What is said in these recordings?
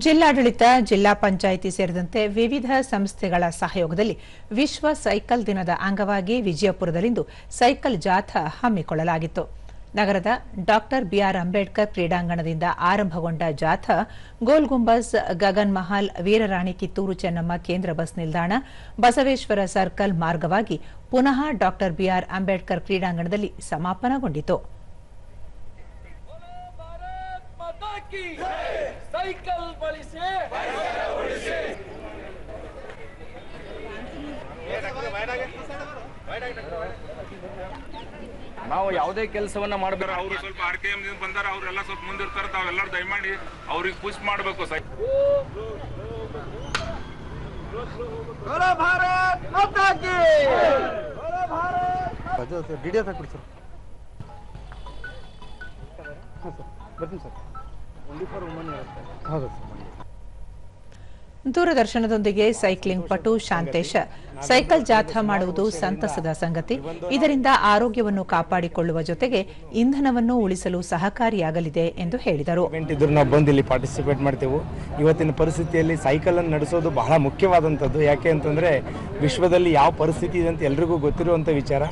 ಜಿಲ್ಲಾಡಳಿತ, ಜಿಲ್ಲಾ ಪಂಚಾಯಿತಿ ಸೇರಿದಂತೆ ವಿವಿಧ ಸಂಸ್ಥೆಗಳ ಸಹಯೋಗದಲ್ಲಿ ವಿಶ್ವ ಸೈಕಲ್ ದಿನದ ಅಂಗವಾಗಿ ವಿಜಯಪುರದಲ್ಲಿಂದು ಸೈಕಲ್ ಜಾಥಾ ಹಮ್ಮಿಕೊಳ್ಳಲಾಗಿತ್ತು. ನಗರದ ಡಾ ಬಿಆರ್ ಅಂಬೇಡ್ಕರ್ ಕ್ರೀಡಾಂಗಣದಿಂದ ಆರಂಭಗೊಂಡ ಜಾಥಾ ಗೋಲ್ ಗುಂಬಜ್, ಗಗನ್ ಮಹಲ್, ವೀರರಾಣಿ ಕಿತ್ತೂರು ಚೆನ್ನಮ್ಮ ಕೇಂದ್ರ ಬಸ್ ನಿಲ್ದಾಣ, ಬಸವೇಶ್ವರ ಸರ್ಕಲ್ ಮಾರ್ಗವಾಗಿ ಪುನಃ ಡಾ ಬಿಆರ್ ಅಂಬೇಡ್ಕರ್ ಕ್ರೀಡಾಂಗಣದಲ್ಲಿ ಸಮಾಪನಗೊಂಡಿತು. ನಾವು ಯಾವುದೇ ಕೆಲಸವನ್ನ ಮಾಡಬೇಕು. ಅವರು ಸ್ವಲ್ಪ ಆರ್ಕೆಎಂ ದಿಂದ ಬಂದಾರ, ಅವರೆಲ್ಲ ಸ್ವಲ್ಪ ಮುಂದಿರ್ತಾರೆ. ತಾವೆಲ್ಲರೂ ದಯಮಾಡಿ ಅವ್ರಿಗೆ ಪುಷ್ ಮಾಡಬೇಕು. ಭಾರತ್ ಮಾತಾ ಕಿ ದೂರದರ್ಶನದೊಂದಿಗೆ ಸೈಕ್ಲಿಂಗ್ ಪಟು ಶಾಂತೇಶ ಸೈಕಲ್ ಜಾಥಾ ಮಾಡುವುದು ಸಂತಸದ ಸಂಗತಿ. ಇದರಿಂದ ಆರೋಗ್ಯವನ್ನು ಕಾಪಾಡಿಕೊಳ್ಳುವ ಜೊತೆಗೆ ಇಂಧನವನ್ನು ಉಳಿಸಲು ಸಹಕಾರಿಯಾಗಲಿದೆ ಎಂದು ಹೇಳಿದರು. ನಾವು ಬಂದು ಇಲ್ಲಿ ಪಾರ್ಟಿಸಿಪೇಟ್ ಮಾಡ್ತೇವೆ. ಇವತ್ತಿನ ಪರಿಸ್ಥಿತಿಯಲ್ಲಿ ಸೈಕಲ್ ಅನ್ನು ನಡೆಸೋದು ಬಹಳ ಮುಖ್ಯವಾದಂಥದ್ದು. ಯಾಕೆ ಅಂತಂದ್ರೆ ವಿಶ್ವದಲ್ಲಿ ಯಾವ ಪರಿಸ್ಥಿತಿ ಇದೆ ಅಂತ ಎಲ್ರಿಗೂ ಗೊತ್ತಿರುವಂಥ ವಿಚಾರ.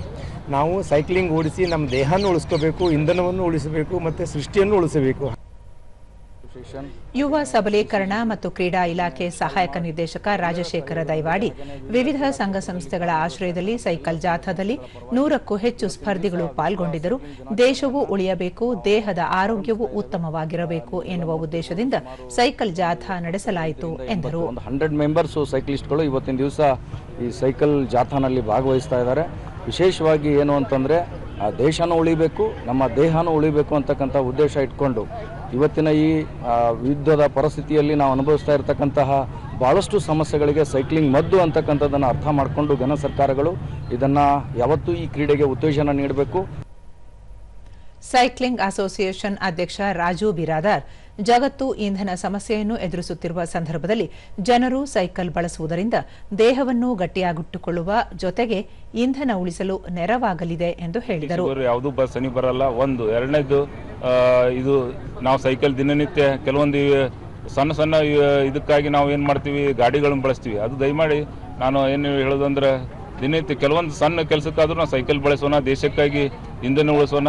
ನಾವು ಸೈಕ್ಲಿಂಗ್ ಓಡಿಸಿ ನಮ್ಮ ದೇಹವನ್ನು ಉಳಿಸ್ಕೋಬೇಕು, ಇಂಧನವನ್ನು ಉಳಿಸಬೇಕು ಮತ್ತು ಸೃಷ್ಟಿಯನ್ನು ಉಳಿಸಬೇಕು. ಯುವ ಸಬಲೀಕರಣ ಮತ್ತು ಕ್ರೀಡಾ ಇಲಾಖೆ ಸಹಾಯಕ ನಿರ್ದೇಶಕ ರಾಜಶೇಖರ ದೈವಾಡಿ ವಿವಿಧ ಸಂಘ ಸಂಸ್ಥೆಗಳ ಆಶ್ರಯದಲ್ಲಿ ಸೈಕಲ್ ಜಾಥಾದಲ್ಲಿ 100ಕ್ಕೂ ಹೆಚ್ಚು ಸ್ಪರ್ಧಿಗಳು ಪಾಲ್ಗೊಂಡಿದ್ದರು. ದೇಶವೂ ಉಳಿಯಬೇಕು, ದೇಹದ ಆರೋಗ್ಯವೂ ಉತ್ತಮವಾಗಿರಬೇಕು ಎನ್ನುವ ಉದ್ದೇಶದಿಂದ ಸೈಕಲ್ ಜಾಥಾ ನಡೆಸಲಾಯಿತು ಎಂದರು. 100 ಮೆಂಬರ್ಸ್ ಸೈಕ್ಲಿಸ್ಟ್ಗಳು ಇವತ್ತಿನ ದಿವಸ ಈ ಸೈಕಲ್ ಜಾಥಾನಲ್ಲಿ ಭಾಗವಹಿಸ್ತಾ ಇದ್ದಾರೆ. ವಿಶೇಷವಾಗಿ ಏನು ಅಂತಂದ್ರೆ ದೇಶನೂ ಉಳಿಬೇಕು, ನಮ್ಮ ದೇಹನೂ ಉಳಿಬೇಕು ಅಂತಕ್ಕಂಥ ಉದ್ದೇಶ ಇಟ್ಕೊಂಡು ಇವತ್ತಿನ ಈ ಯುದ್ಧದ ಪರಿಸ್ಥಿತಿಯಲ್ಲಿ ನಾವು ಅನುಭವಿಸ್ತಾ ಇರತಕ್ಕಂತಹ ಬಹಳಷ್ಟು ಸಮಸ್ಯೆಗಳಿಗೆ ಸೈಕ್ಲಿಂಗ್ ಮದ್ದು ಅಂತಕ್ಕಂಥದ್ದನ್ನು ಅರ್ಥ ಮಾಡಿಕೊಂಡು ಘನ ಸರ್ಕಾರಗಳು ಇದನ್ನು ಯಾವತ್ತೂ ಈ ಕ್ರೀಡೆಗೆ ಉತ್ತೇಜನ ನೀಡಬೇಕು. ಸೈಕ್ಲಿಂಗ್ ಅಸೋಸಿಯೇಷನ್ ಅಧ್ಯಕ್ಷ ರಾಜು ಬಿರಾದಾರ್ ಜಗತ್ತು ಇಂಧನ ಸಮಸ್ಯೆಯನ್ನು ಎದುರಿಸುತ್ತಿರುವ ಸಂದರ್ಭದಲ್ಲಿ ಜನರು ಸೈಕಲ್ ಬಳಸುವುದರಿಂದ ದೇಹವನ್ನು ಗಟ್ಟಿಯಾಗಿಟ್ಟುಕೊಳ್ಳುವ ಜೊತೆಗೆ ಇಂಧನ ಉಳಿಸಲು ನೆರವಾಗಲಿದೆ ಎಂದು ಹೇಳಿದರು. ಯಾವುದು ಬಸ್ ಸನಿ ಬರಲ್ಲ. ಒಂದು ಎರಡನೇದು ಇದು ನಾವು ಸೈಕಲ್ ದಿನನಿತ್ಯ ಕೆಲವೊಂದು ಸಣ್ಣ ಸಣ್ಣ ಇದಕ್ಕಾಗಿ ನಾವು ಏನು ಮಾಡ್ತೀವಿ, ಗಾಡಿಗಳನ್ನು ಬಳಸ್ತೀವಿ. ಅದು ದಯಮಾಡಿ ನಾನು ಏನು ಹೇಳೋದಂದ್ರೆ ದಿನನಿತ್ಯ ಕೆಲವೊಂದು ಸಣ್ಣ ಕೆಲಸಕ್ಕಾದ್ರೂ ನಾವು ಸೈಕಲ್ ಬಳಸೋಣ, ದೇಶಕ್ಕಾಗಿ ಇಂಧನ ಉಳಿಸೋಣ.